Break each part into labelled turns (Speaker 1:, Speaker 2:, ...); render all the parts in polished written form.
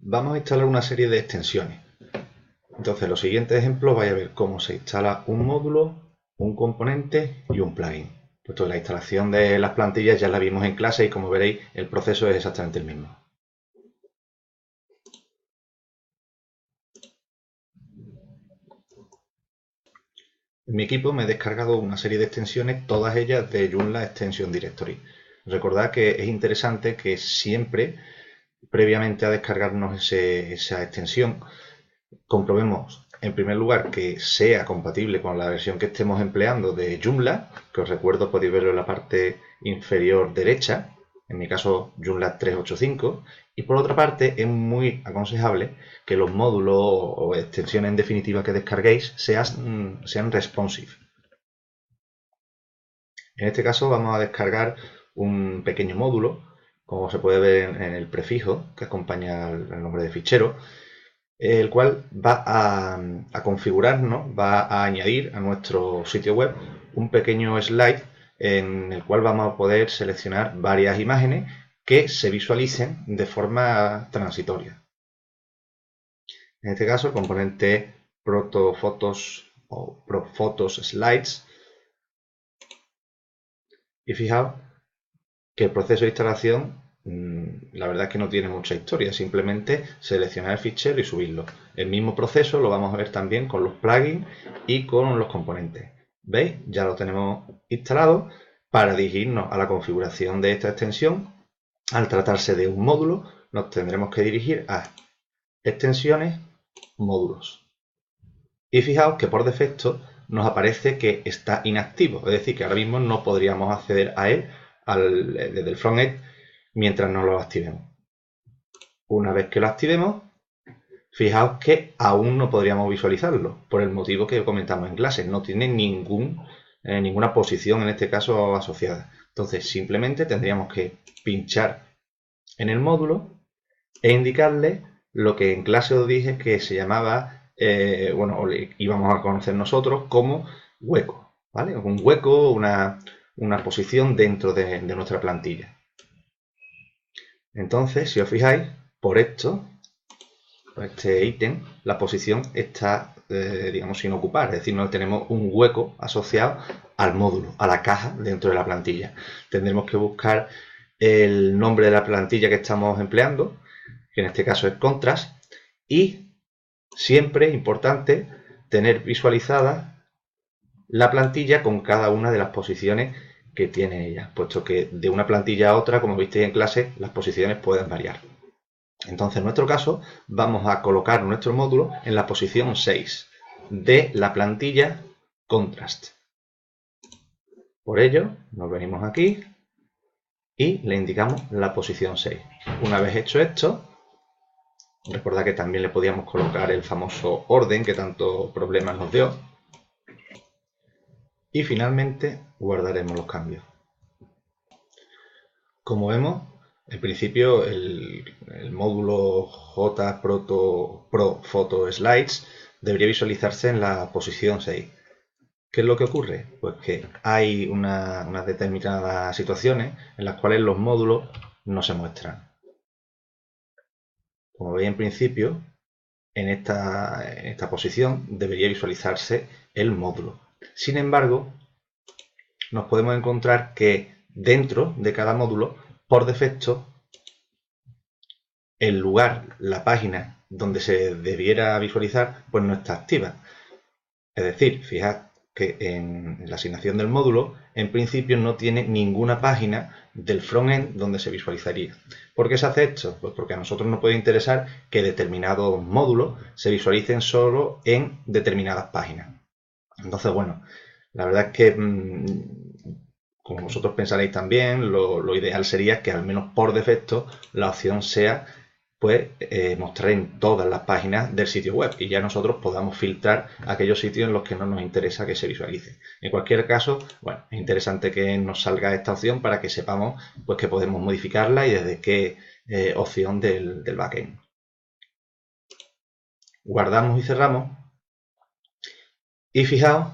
Speaker 1: Vamos a instalar una serie de extensiones. Entonces, en los siguientes ejemplos vais a ver cómo se instala un módulo, un componente y un plugin. Puesto que la instalación de las plantillas ya la vimos en clase y como veréis el proceso es exactamente el mismo. En mi equipo me he descargado una serie de extensiones, todas ellas de Joomla Extension Directory. Recordad que es interesante que siempre, previamente a descargarnos esa extensión, comprobemos en primer lugar que sea compatible con la versión que estemos empleando de Joomla, que os recuerdo podéis verlo en la parte inferior derecha, en mi caso Joomla 385, y por otra parte es muy aconsejable que los módulos o extensiones en definitiva que descarguéis sean responsive. En este caso vamos a descargar un pequeño módulo, como se puede ver en el prefijo que acompaña al nombre de fichero, el cual va a configurarnos, va a añadir a nuestro sitio web un pequeño slide en el cual vamos a poder seleccionar varias imágenes que se visualicen de forma transitoria. En este caso, el componente ProtoPhotos o ProPhotos Slides. Y fijaos que el proceso de instalación, la verdad es que no tiene mucha historia, simplemente seleccionar el fichero y subirlo. El mismo proceso lo vamos a ver también con los plugins y con los componentes. ¿Veis? Ya lo tenemos instalado. Para dirigirnos a la configuración de esta extensión, al tratarse de un módulo, nos tendremos que dirigir a extensiones, módulos. Y fijaos que por defecto nos aparece que está inactivo, es decir, que ahora mismo no podríamos acceder a él desde el frontend mientras no lo activemos. Una vez que lo activemos, fijaos que aún no podríamos visualizarlo, por el motivo que comentamos en clase, no tiene ninguna posición en este caso asociada. Entonces simplemente tendríamos que pinchar en el módulo e indicarle lo que en clase os dije que se llamaba, íbamos a conocer nosotros como hueco, ¿vale? Un hueco, una posición dentro de nuestra plantilla. Entonces, si os fijáis, por este ítem, la posición está, digamos, sin ocupar, es decir, no tenemos un hueco asociado al módulo, a la caja dentro de la plantilla. Tendremos que buscar el nombre de la plantilla que estamos empleando, que en este caso es Contrast, y siempre importante tener visualizada la plantilla con cada una de las posiciones que tiene ella, puesto que de una plantilla a otra, como visteis en clase, las posiciones pueden variar. Entonces, en nuestro caso, vamos a colocar nuestro módulo en la posición 6 de la plantilla Contrast. Por ello, nos venimos aquí y le indicamos la posición 6. Una vez hecho esto, recordad que también le podíamos colocar el famoso orden que tanto problemas nos dio. Y finalmente guardaremos los cambios. Como vemos, en principio el módulo JProPhotoSlides debería visualizarse en la posición 6. ¿Qué es lo que ocurre? Pues que hay unas determinadas situaciones en las cuales los módulos no se muestran. Como veis en principio, en esta posición debería visualizarse el módulo. Sin embargo, nos podemos encontrar que dentro de cada módulo, por defecto, el lugar, la página donde se debiera visualizar, pues no está activa. Es decir, fijad que en la asignación del módulo, en principio no tiene ninguna página del frontend donde se visualizaría. ¿Por qué se hace esto? Pues porque a nosotros nos puede interesar que determinados módulos se visualicen solo en determinadas páginas. Entonces, bueno, la verdad es que, como vosotros pensaréis también, lo ideal sería que al menos por defecto la opción sea pues mostrar en todas las páginas del sitio web y ya nosotros podamos filtrar aquellos sitios en los que no nos interesa que se visualice. En cualquier caso, bueno, es interesante que nos salga esta opción para que sepamos pues que podemos modificarla y desde qué opción del backend. Guardamos y cerramos y fijaos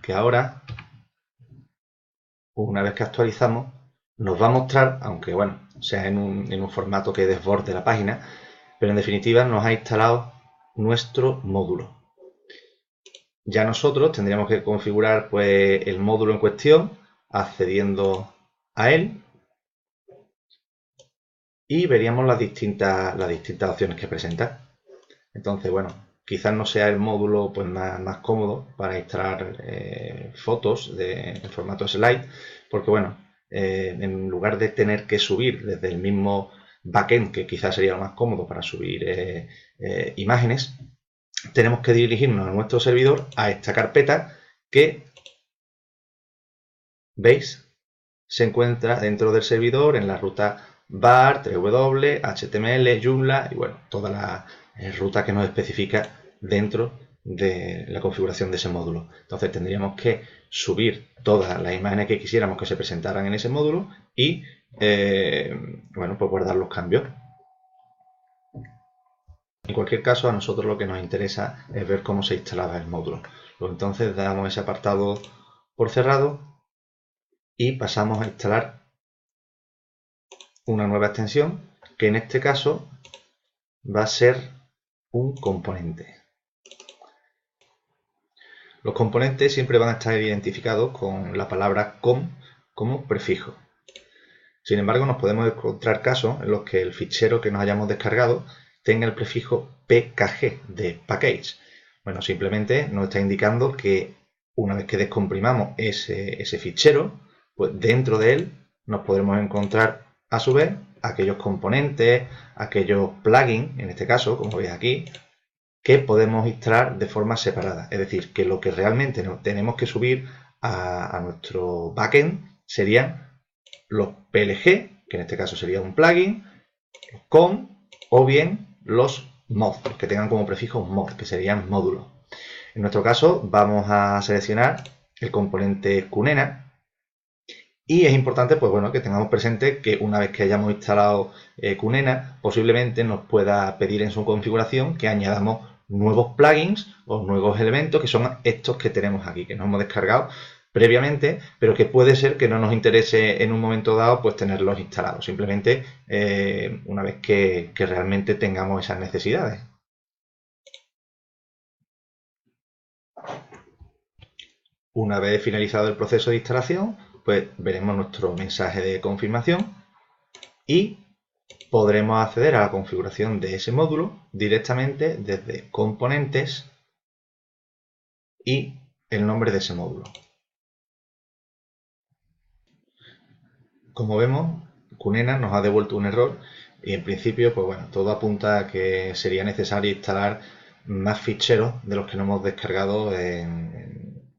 Speaker 1: que ahora, una vez que actualizamos, nos va a mostrar, aunque bueno, sea en un formato que desborde la página, pero en definitiva nos ha instalado nuestro módulo. Ya nosotros tendríamos que configurar pues, el módulo en cuestión accediendo a él y veríamos las distintas opciones que presenta. Entonces, bueno, quizás no sea el módulo pues, más cómodo para instalar fotos en formato slide, porque bueno, en lugar de tener que subir desde el mismo backend, que quizás sería lo más cómodo para subir imágenes, tenemos que dirigirnos a nuestro servidor a esta carpeta que, ¿veis?, se encuentra dentro del servidor en la ruta var, 3w, html, joomla y bueno, toda la ruta que nos especifica dentro de la configuración de ese módulo. Entonces tendríamos que subir todas las imágenes que quisiéramos que se presentaran en ese módulo y bueno, pues guardar los cambios. En cualquier caso, a nosotros lo que nos interesa es ver cómo se instalaba el módulo. Entonces damos ese apartado por cerrado y pasamos a instalar una nueva extensión que en este caso va a ser un componente. Los componentes siempre van a estar identificados con la palabra com como prefijo. Sin embargo, nos podemos encontrar casos en los que el fichero que nos hayamos descargado tenga el prefijo pkg de package. Bueno, simplemente nos está indicando que una vez que descomprimamos ese fichero, pues dentro de él nos podremos encontrar a su vez aquellos componentes, aquellos plugins, en este caso, como veis aquí, que podemos instalar de forma separada. Es decir, que lo que realmente tenemos que subir a nuestro backend serían los PLG, que en este caso sería un plugin, los com o bien los mod, los que tengan como prefijo mod, que serían módulos. En nuestro caso vamos a seleccionar el componente Cunena y es importante pues, bueno, que tengamos presente que una vez que hayamos instalado Cunena, posiblemente nos pueda pedir en su configuración que añadamos nuevos plugins o nuevos elementos que son estos que tenemos aquí, que nos hemos descargado previamente, pero que puede ser que no nos interese en un momento dado pues tenerlos instalados, simplemente una vez que realmente tengamos esas necesidades. Una vez finalizado el proceso de instalación, pues veremos nuestro mensaje de confirmación y podremos acceder a la configuración de ese módulo directamente desde componentes y el nombre de ese módulo. Como vemos, Cunena nos ha devuelto un error y en principio, pues bueno, todo apunta a que sería necesario instalar más ficheros de los que no hemos descargado en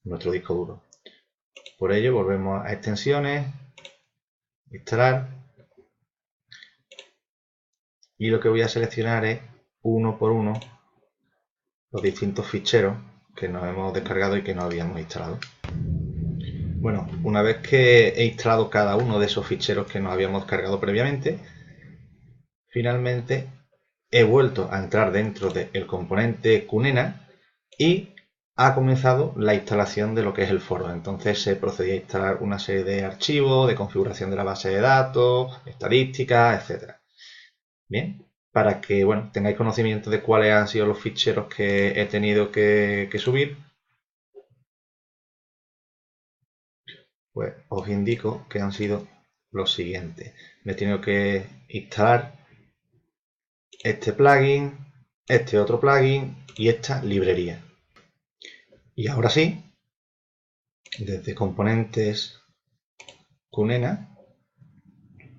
Speaker 1: nuestro disco duro. Por ello, volvemos a extensiones, instalar, y lo que voy a seleccionar es uno por uno los distintos ficheros que nos hemos descargado y que no habíamos instalado. Bueno, una vez que he instalado cada uno de esos ficheros que nos habíamos descargado previamente, finalmente he vuelto a entrar dentro del componente Cunena y ha comenzado la instalación de lo que es el foro. Entonces se procedía a instalar una serie de archivos, de configuración de la base de datos, estadísticas, etc. Bien, para que bueno, tengáis conocimiento de cuáles han sido los ficheros que he tenido que subir, pues os indico que han sido los siguientes. Me he tenido que instalar este plugin, este otro plugin y esta librería. Y ahora sí, desde componentes Cunena,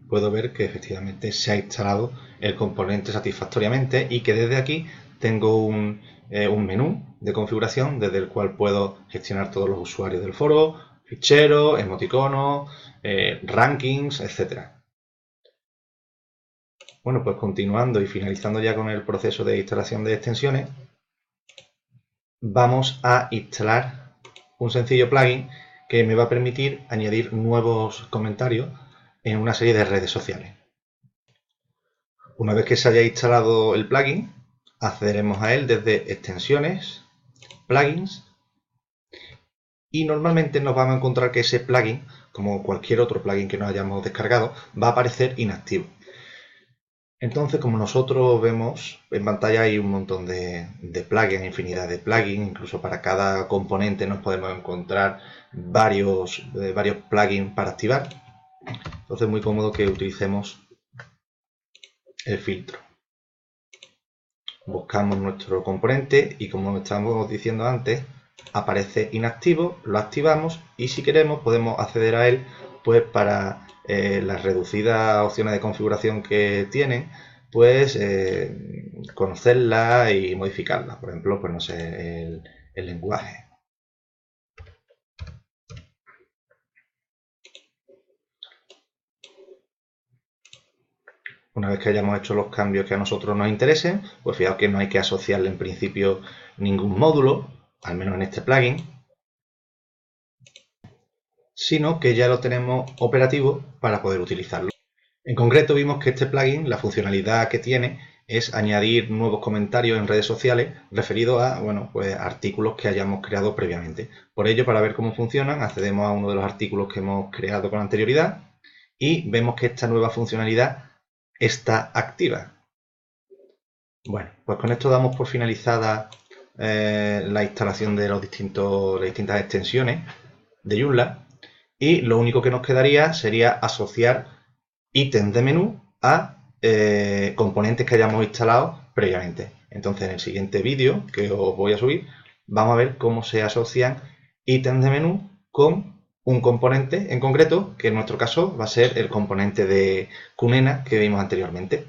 Speaker 1: puedo ver que efectivamente se ha instalado el componente satisfactoriamente y que desde aquí tengo un menú de configuración desde el cual puedo gestionar todos los usuarios del foro, ficheros, emoticonos, rankings, etc. Bueno, pues continuando y finalizando ya con el proceso de instalación de extensiones, vamos a instalar un sencillo plugin que me va a permitir añadir nuevos comentarios en una serie de redes sociales. Una vez que se haya instalado el plugin, accederemos a él desde extensiones, plugins, y normalmente nos vamos a encontrar que ese plugin, como cualquier otro plugin que nos hayamos descargado, va a aparecer inactivo. Entonces, como nosotros vemos en pantalla, hay un montón de plugins, infinidad de plugins, incluso para cada componente nos podemos encontrar varios plugins para activar. Entonces es muy cómodo que utilicemos el filtro. Buscamos nuestro componente y, como estábamos diciendo antes, aparece inactivo, lo activamos y si queremos podemos acceder a él pues para las reducidas opciones de configuración que tienen, pues conocerla y modificarla. Por ejemplo, pues no sé, el lenguaje. Una vez que hayamos hecho los cambios que a nosotros nos interesen, pues fijaos que no hay que asociarle en principio ningún módulo, al menos en este plugin, sino que ya lo tenemos operativo para poder utilizarlo. En concreto vimos que este plugin, la funcionalidad que tiene es añadir nuevos comentarios en redes sociales referidos a, bueno, pues artículos que hayamos creado previamente. Por ello, para ver cómo funcionan, accedemos a uno de los artículos que hemos creado con anterioridad y vemos que esta nueva funcionalidad está activa. Bueno, pues con esto damos por finalizada la instalación de las distintas extensiones de Joomla y lo único que nos quedaría sería asociar ítems de menú a componentes que hayamos instalado previamente. Entonces, en el siguiente vídeo que os voy a subir, vamos a ver cómo se asocian ítems de menú con un componente en concreto, que en nuestro caso va a ser el componente de Cunena que vimos anteriormente.